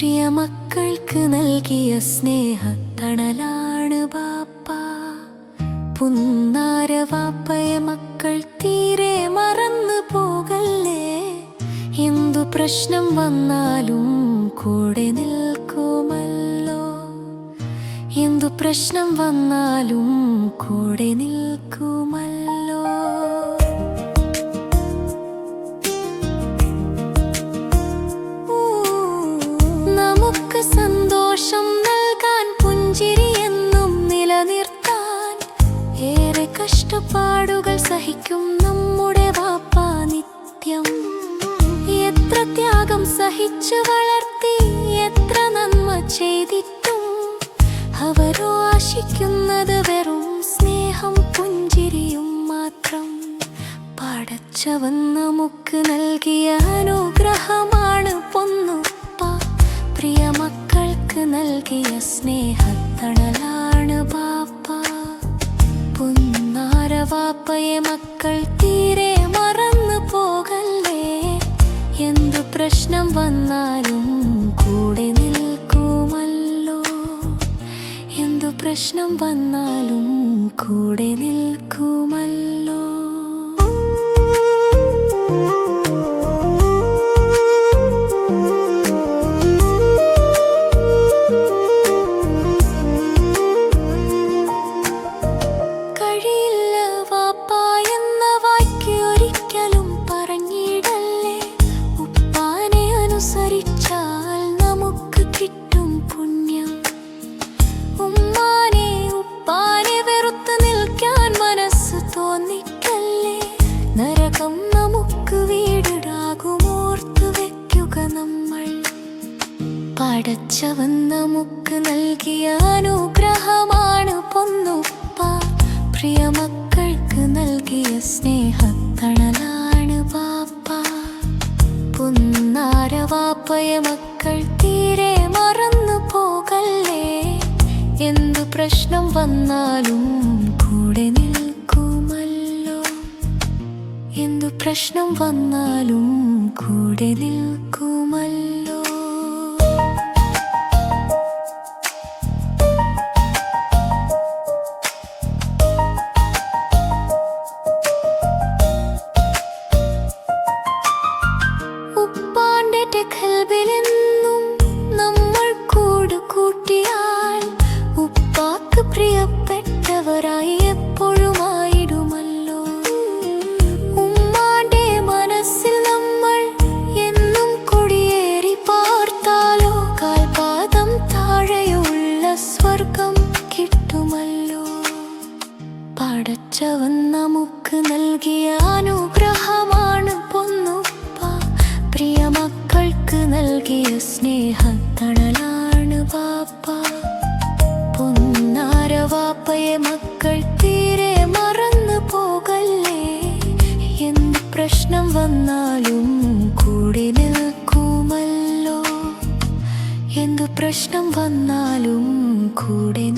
പ്രിയ മക്കൾക്ക് നൽകിയ സ്നേഹത്തണലാണ് ബാപ്പ. പുന്നാര വാപ്പയെ മക്കൾ തീരെ മറന്നു പോകല്ലേ. എന്തു പ്രശ്നം വന്നാലും കൂടെ നിൽക്കുമല്ലോ. എന്തു പ്രശ്നം വന്നാലും കൂടെ നിൽക്കുമല്ലോ. നമുക്ക് സന്തോഷം നൽകാൻ, പുഞ്ചിരി എന്നും നിലനിർത്താൻ ഏറെ കഷ്ടപ്പാടുകൾ സഹിക്കും നമ്മുടെ വാപ്പ നിത്യം. എത്ര ത്യാഗം സഹിച്ചു വളർത്തി, എത്ര നന്മ ചെയ്തിട്ടും അവരോ ആശിക്കുന്നത് വെറും സ്നേഹം പുഞ്ചിരിയും മാത്രം. പടച്ചവൻ നമുക്ക് നൽകിയ അനുഗ്രഹമാണ് പൊന്നുപ്പ. പ്രിയ മക്കൾക്ക് നൽകിയ സ്നേഹത്തണലാണ് ബാപ്പ. പുന്നാര വാപ്പയെ മക്കൾ തീരെ മറന്നു പോകല്ലേ. എന്തു പ്രശ്നം വന്നാലും കൂടെ നിൽക്കുമല്ലോ. എന്തു പ്രശ്നം വന്നാലും കൂടെ നിൽക്കുമല്ലോ. കഴിയില്ല വാപ്പ എന്ന വാക്ക് ഒരിക്കലും പറഞ്ഞിടല്ലേ. ഉപ്പാനെ അനുസരിച്ചാൽ നമുക്ക് കിട്ടും പുണ്യം. ഉമ്മാനെ ഉപ്പാനെ വെറുത്ത് നിൽക്കാൻ മനസ്സ് തോന്നിക്കല്ലേ. നരകം നമുക്ക് വീടാകുമോർത്തു വെക്കുക നമ്മൾ. പടച്ചവൻ നമുക്ക് നൽകിയ അനുഗ്രഹമാണ് പൊന്നുപ്പ. പ്രിയ മക്കൾക്ക് നൽകിയ സ്നേഹത്തണലാണ് ബാപ്പ. പുന്നാര വാപ്പയെ മക്കൾ തീരെ മറന്നു പോകല്ലേ. എന്തു പ്രശ്നം വന്നാലും കൂടെ നിൽക്കുമല്ലോ. എന്തു പ്രശ്നം വന്നാലും കൂടെ നിൽക്കുമല്ലോ. ഉപ്പാന്റെ ഖൽബിലെന്നും നമ്മൾ കൂട് കൂട്ടിയാൽ ഉപ്പാക്ക് പ്രിയപ്പെട്ടവരായി എപ്പോഴുമായിടുമല്ലോ. ഉമ്മാന്റെ മനസ്സിൽ നമ്മൾ എന്നും കുടിയേറി പാർത്താലോ കാൽപാദം താഴെയുള്ള സ്വർഗം കിട്ടുമല്ലോ. പടച്ചവൻ നമുക്ക് നൽകിയ അനുഗ്രഹമാണ് പൊന്നുപ്പ. പ്രിയ മക്കൾക്ക് നൽകിയ സ്നേഹത്തണലാണ് ബാപ്പ. പുന്നാര വാപ്പയെ മക്കൾ തീരെ മറന്നു പോകല്ലേ. എന്ത് പ്രശ്നം വന്നാലും കൂടെ നിൽക്കുമല്ലോ. എന്തു പ്രശ്നം വന്നാലും കൂടെ